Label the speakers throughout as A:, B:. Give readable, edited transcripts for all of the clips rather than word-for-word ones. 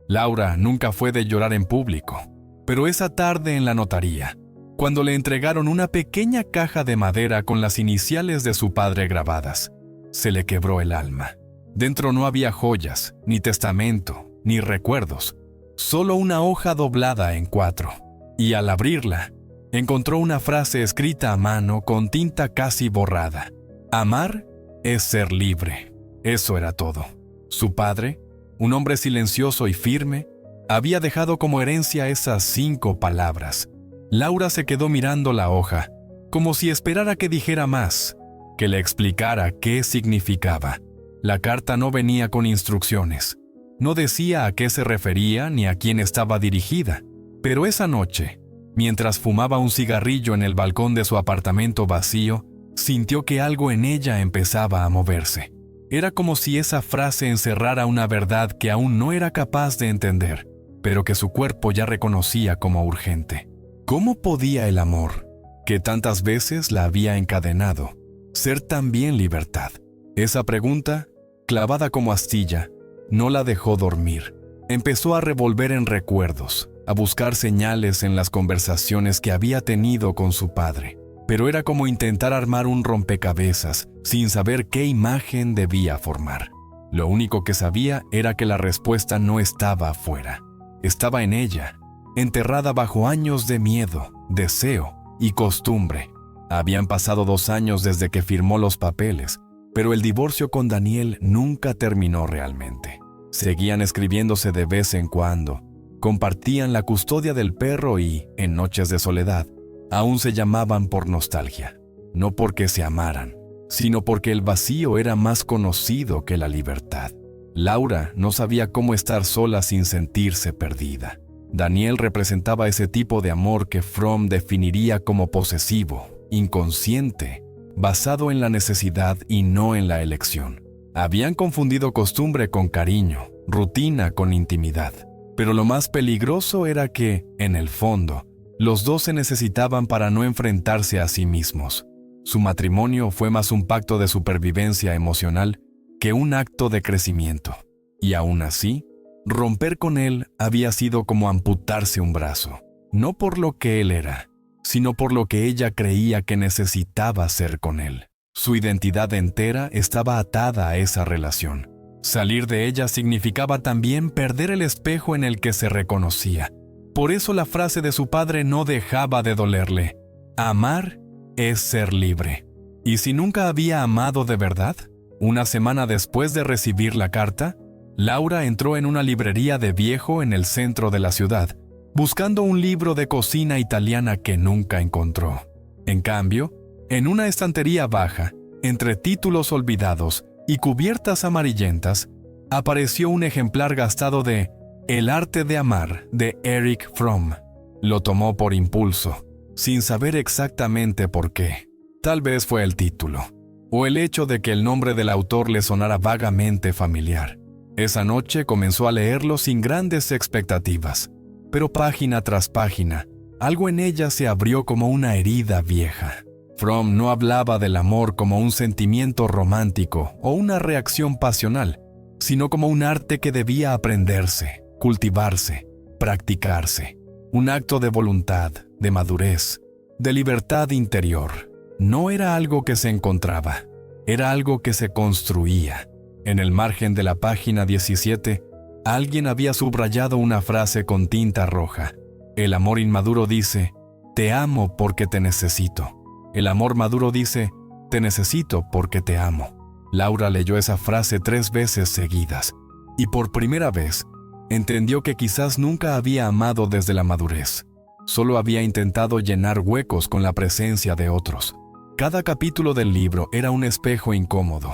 A: Laura nunca fue de llorar en público, pero esa tarde en la notaría, cuando le entregaron una pequeña caja de madera con las iniciales de su padre grabadas, se le quebró el alma. Dentro no había joyas, ni testamento, ni recuerdos, solo una hoja doblada en 4. Y al abrirla, encontró una frase escrita a mano con tinta casi borrada. Amar es ser libre. Eso era todo. Su padre, un hombre silencioso y firme, había dejado como herencia esas 5 palabras. Laura se quedó mirando la hoja, como si esperara que dijera más, que le explicara qué significaba. La carta no venía con instrucciones. No decía a qué se refería ni a quién estaba dirigida. Pero esa noche, mientras fumaba un cigarrillo en el balcón de su apartamento vacío, sintió que algo en ella empezaba a moverse. Era como si esa frase encerrara una verdad que aún no era capaz de entender, pero que su cuerpo ya reconocía como urgente. ¿Cómo podía el amor, que tantas veces la había encadenado, ser también libertad? Esa pregunta, clavada como astilla, no la dejó dormir. Empezó a revolver en recuerdos, a buscar señales en las conversaciones que había tenido con su padre. Pero era como intentar armar un rompecabezas sin saber qué imagen debía formar. Lo único que sabía era que la respuesta no estaba afuera. Estaba en ella, enterrada bajo años de miedo, deseo y costumbre. Habían pasado 2 años desde que firmó los papeles, pero el divorcio con Daniel nunca terminó realmente. Seguían escribiéndose de vez en cuando, compartían la custodia del perro y, en noches de soledad, aún se llamaban por nostalgia. No porque se amaran, sino porque el vacío era más conocido que la libertad. Laura no sabía cómo estar sola sin sentirse perdida. Daniel representaba ese tipo de amor que Fromm definiría como posesivo, inconsciente, basado en la necesidad y no en la elección. Habían confundido costumbre con cariño, rutina con intimidad. Pero lo más peligroso era que, en el fondo, los dos se necesitaban para no enfrentarse a sí mismos. Su matrimonio fue más un pacto de supervivencia emocional que un acto de crecimiento. Y aún así, romper con él había sido como amputarse un brazo, no por lo que él era, sino por lo que ella creía que necesitaba ser con él. Su identidad entera estaba atada a esa relación. Salir de ella significaba también perder el espejo en el que se reconocía. Por eso la frase de su padre no dejaba de dolerle. Amar es ser libre. ¿Y si nunca había amado de verdad? Una semana después de recibir la carta, Laura entró en una librería de viejo en el centro de la ciudad, buscando un libro de cocina italiana que nunca encontró. En cambio, en una estantería baja, entre títulos olvidados y cubiertas amarillentas, apareció un ejemplar gastado de El arte de amar de Erich Fromm. Lo tomó por impulso, sin saber exactamente por qué. Tal vez fue el título, o el hecho de que el nombre del autor le sonara vagamente familiar. Esa noche comenzó a leerlo sin grandes expectativas, pero página tras página, algo en ella se abrió como una herida vieja. Fromm no hablaba del amor como un sentimiento romántico o una reacción pasional, sino como un arte que debía aprenderse, cultivarse, practicarse. Un acto de voluntad, de madurez, de libertad interior. No era algo que se encontraba, era algo que se construía. En el margen de la página 17, alguien había subrayado una frase con tinta roja. El amor inmaduro dice, te amo porque te necesito. El amor maduro dice, te necesito porque te amo. Laura leyó esa frase 3 veces seguidas, y por primera vez, entendió que quizás nunca había amado desde la madurez. Solo había intentado llenar huecos con la presencia de otros. Cada capítulo del libro era un espejo incómodo.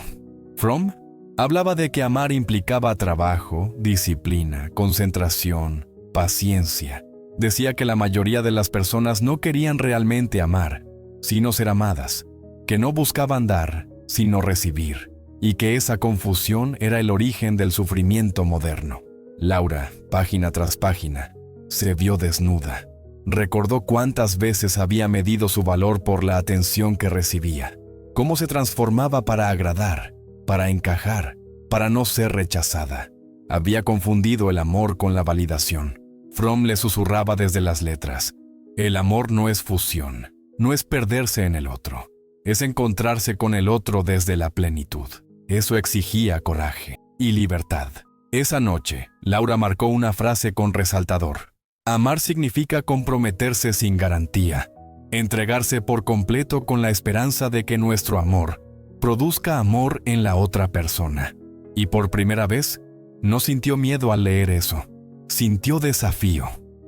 A: Fromm hablaba de que amar implicaba trabajo, disciplina, concentración, paciencia. Decía que la mayoría de las personas no querían realmente amar, sino ser amadas, que no buscaban dar, sino recibir, y que esa confusión era el origen del sufrimiento moderno. Laura, página tras página, se vio desnuda. Recordó cuántas veces había medido su valor por la atención que recibía, cómo se transformaba para agradar, para encajar, para no ser rechazada. Había confundido el amor con la validación. Fromm le susurraba desde las letras: el amor no es fusión, no es perderse en el otro, es encontrarse con el otro desde la plenitud. Eso exigía coraje y libertad. Esa noche, Laura marcó una frase con resaltador: amar significa comprometerse sin garantía, entregarse por completo con la esperanza de que nuestro amor produzca amor en la otra persona. Y por primera vez, no sintió miedo al leer eso. Sintió desafío,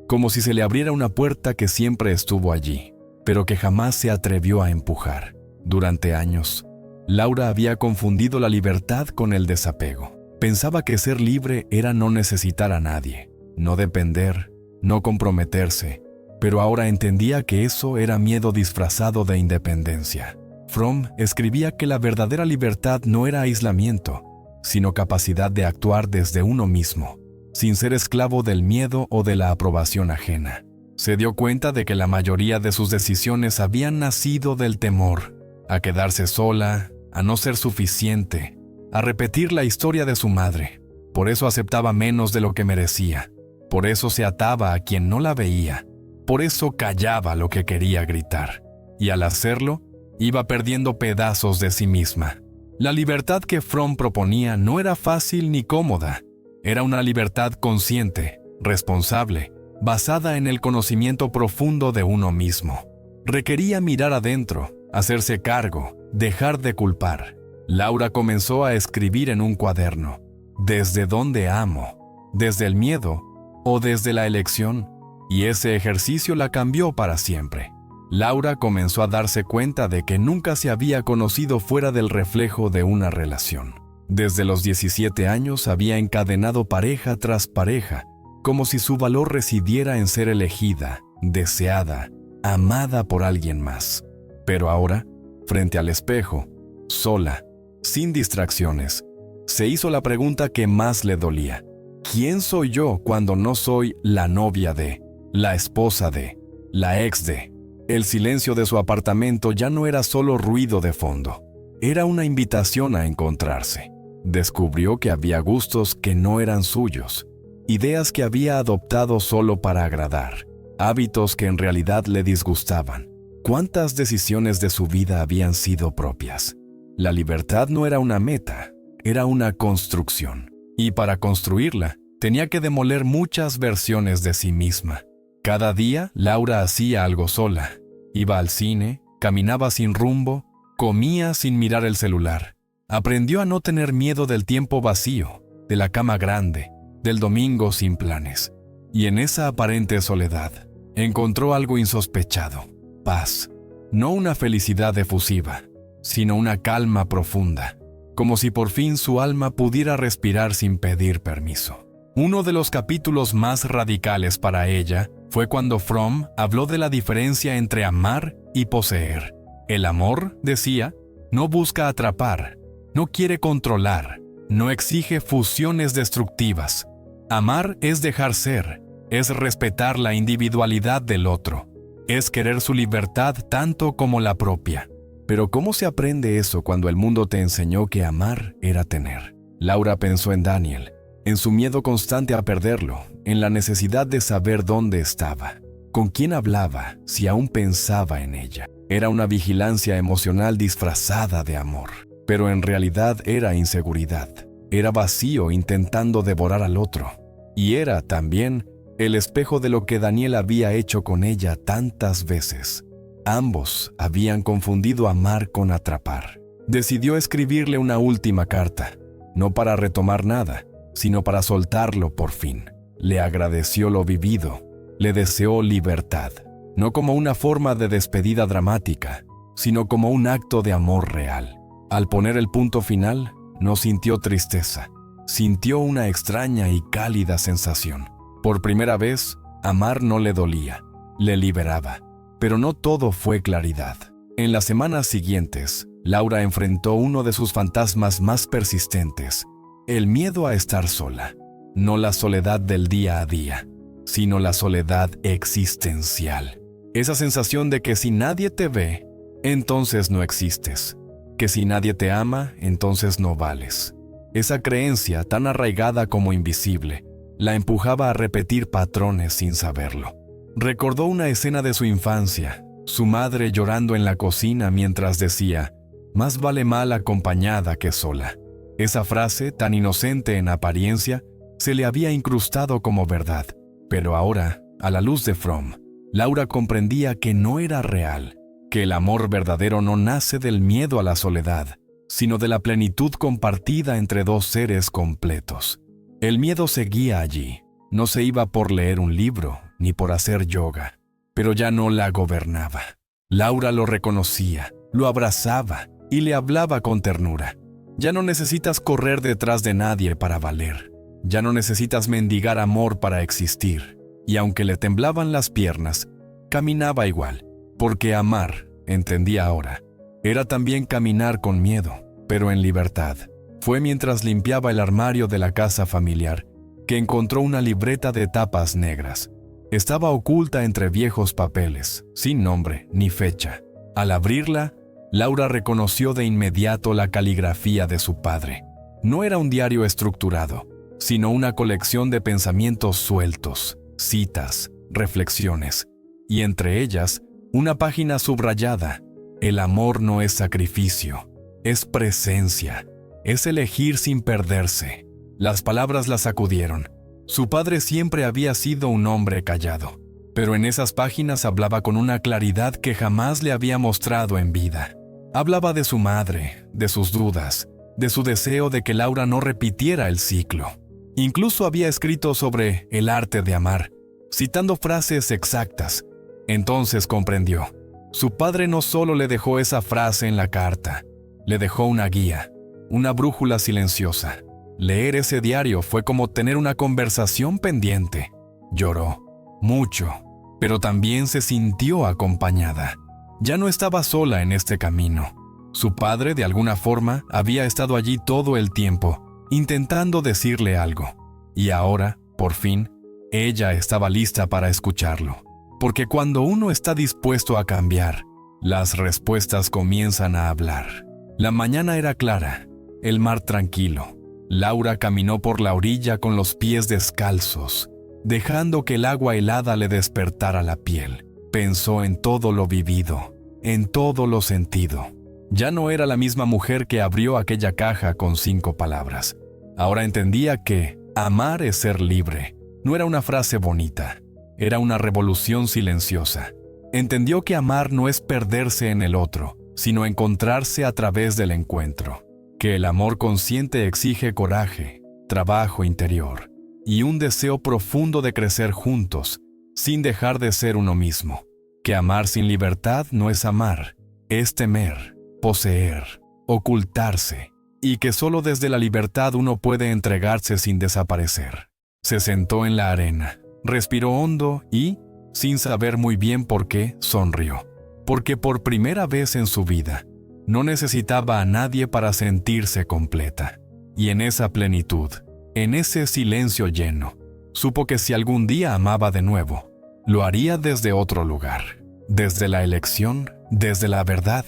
A: como si se le abriera una puerta que siempre estuvo allí, pero que jamás se atrevió a empujar. Durante años, Laura había confundido la libertad con el desapego. Pensaba que ser libre era no necesitar a nadie, no depender, no comprometerse, pero ahora entendía que eso era miedo disfrazado de independencia. Fromm escribía que la verdadera libertad no era aislamiento, sino capacidad de actuar desde uno mismo, sin ser esclavo del miedo o de la aprobación ajena. Se dio cuenta de que la mayoría de sus decisiones habían nacido del temor a quedarse sola, a no ser suficiente, a repetir la historia de su madre. Por eso aceptaba menos de lo que merecía. Por eso se ataba a quien no la veía. Por eso callaba lo que quería gritar. Y al hacerlo, iba perdiendo pedazos de sí misma. La libertad que Fromm proponía no era fácil ni cómoda. Era una libertad consciente, responsable, basada en el conocimiento profundo de uno mismo. Requería mirar adentro, hacerse cargo, dejar de culpar. Laura comenzó a escribir en un cuaderno: ¿desde dónde amo? ¿Desde el miedo o desde la elección? Y ese ejercicio la cambió para siempre. Laura comenzó a darse cuenta de que nunca se había conocido fuera del reflejo de una relación. Desde los 17 años había encadenado pareja tras pareja, como si su valor residiera en ser elegida, deseada, amada por alguien más. Pero ahora, frente al espejo, sola, sin distracciones, se hizo la pregunta que más le dolía: ¿quién soy yo cuando no soy la novia de, la esposa de, la ex de? El silencio de su apartamento ya no era solo ruido de fondo, era una invitación a encontrarse. Descubrió que había gustos que no eran suyos, ideas que había adoptado solo para agradar, hábitos que en realidad le disgustaban. ¿Cuántas decisiones de su vida habían sido propias? La libertad no era una meta, era una construcción. Y para construirla, tenía que demoler muchas versiones de sí misma. Cada día, Laura hacía algo sola. Iba al cine, caminaba sin rumbo, comía sin mirar el celular. Aprendió a no tener miedo del tiempo vacío, de la cama grande, del domingo sin planes. Y en esa aparente soledad, encontró algo insospechado: paz. No una felicidad efusiva, sino una calma profunda, como si por fin su alma pudiera respirar sin pedir permiso. Uno de los capítulos más radicales para ella fue cuando Fromm habló de la diferencia entre amar y poseer. El amor, decía, no busca atrapar, no quiere controlar, no exige fusiones destructivas. Amar es dejar ser, es respetar la individualidad del otro, es querer su libertad tanto como la propia. Pero ¿cómo se aprende eso cuando el mundo te enseñó que amar era tener? Laura pensó en Daniel, en su miedo constante a perderlo, en la necesidad de saber dónde estaba, con quién hablaba, si aún pensaba en ella. Era una vigilancia emocional disfrazada de amor, pero en realidad era inseguridad. Era vacío intentando devorar al otro. Y era también el espejo de lo que Daniel había hecho con ella tantas veces. Ambos habían confundido amar con atrapar. Decidió escribirle una última carta, no para retomar nada, sino para soltarlo por fin. Le agradeció lo vivido, le deseó libertad, no como una forma de despedida dramática, sino como un acto de amor real. Al poner el punto final, no sintió tristeza, sintió una extraña y cálida sensación. Por primera vez, amar no le dolía, le liberaba. Pero no todo fue claridad. En las semanas siguientes, Laura enfrentó uno de sus fantasmas más persistentes: el miedo a estar sola. No la soledad del día a día, sino la soledad existencial. Esa sensación de que si nadie te ve, entonces no existes. Que si nadie te ama, entonces no vales. Esa creencia, tan arraigada como invisible, la empujaba a repetir patrones sin saberlo. Recordó una escena de su infancia, su madre llorando en la cocina mientras decía, «Más vale mal acompañada que sola». Esa frase, tan inocente en apariencia, se le había incrustado como verdad. Pero ahora, a la luz de Fromm, Laura comprendía que no era real, que el amor verdadero no nace del miedo a la soledad, sino de la plenitud compartida entre dos seres completos. El miedo seguía allí, no se iba por leer un libro ni por hacer yoga, pero ya no la gobernaba. Laura lo reconocía, lo abrazaba y le hablaba con ternura. Ya no necesitas correr detrás de nadie para valer, ya no necesitas mendigar amor para existir. Y aunque le temblaban las piernas, caminaba igual, porque amar, entendía ahora, era también caminar con miedo, pero en libertad. Fue mientras limpiaba el armario de la casa familiar que encontró una libreta de tapas negras. Estaba oculta entre viejos papeles, sin nombre ni fecha. Al abrirla, Laura reconoció de inmediato la caligrafía de su padre. No era un diario estructurado, sino una colección de pensamientos sueltos, citas, reflexiones, y entre ellas, una página subrayada. El amor no es sacrificio, es presencia, es elegir sin perderse. Las palabras la sacudieron. Su padre siempre había sido un hombre callado, pero en esas páginas hablaba con una claridad que jamás le había mostrado en vida. Hablaba de su madre, de sus dudas, de su deseo de que Laura no repitiera el ciclo. Incluso había escrito sobre el arte de amar, citando frases exactas. Entonces comprendió. Su padre no solo le dejó esa frase en la carta, le dejó una guía, una brújula silenciosa. Leer ese diario fue como tener una conversación pendiente. Lloró, mucho, pero también se sintió acompañada. Ya no estaba sola en este camino. Su padre, de alguna forma, había estado allí todo el tiempo, intentando decirle algo. Y ahora, por fin, ella estaba lista para escucharlo. Porque cuando uno está dispuesto a cambiar, las respuestas comienzan a hablar. La mañana era clara, el mar tranquilo. Laura caminó por la orilla con los pies descalzos, dejando que el agua helada le despertara la piel. Pensó en todo lo vivido, en todo lo sentido. Ya no era la misma mujer que abrió aquella caja con 5 palabras. Ahora entendía que amar es ser libre. No era una frase bonita, era una revolución silenciosa. Entendió que amar no es perderse en el otro, sino encontrarse a través del encuentro. Que el amor consciente exige coraje, trabajo interior y un deseo profundo de crecer juntos, sin dejar de ser uno mismo. Que amar sin libertad no es amar, es temer, poseer, ocultarse, y que solo desde la libertad uno puede entregarse sin desaparecer. Se sentó en la arena, respiró hondo y, sin saber muy bien por qué, sonrió. Porque por primera vez en su vida, no necesitaba a nadie para sentirse completa. Y en esa plenitud, en ese silencio lleno, supo que si algún día amaba de nuevo, lo haría desde otro lugar, desde la elección, desde la verdad,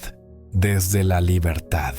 A: desde la libertad.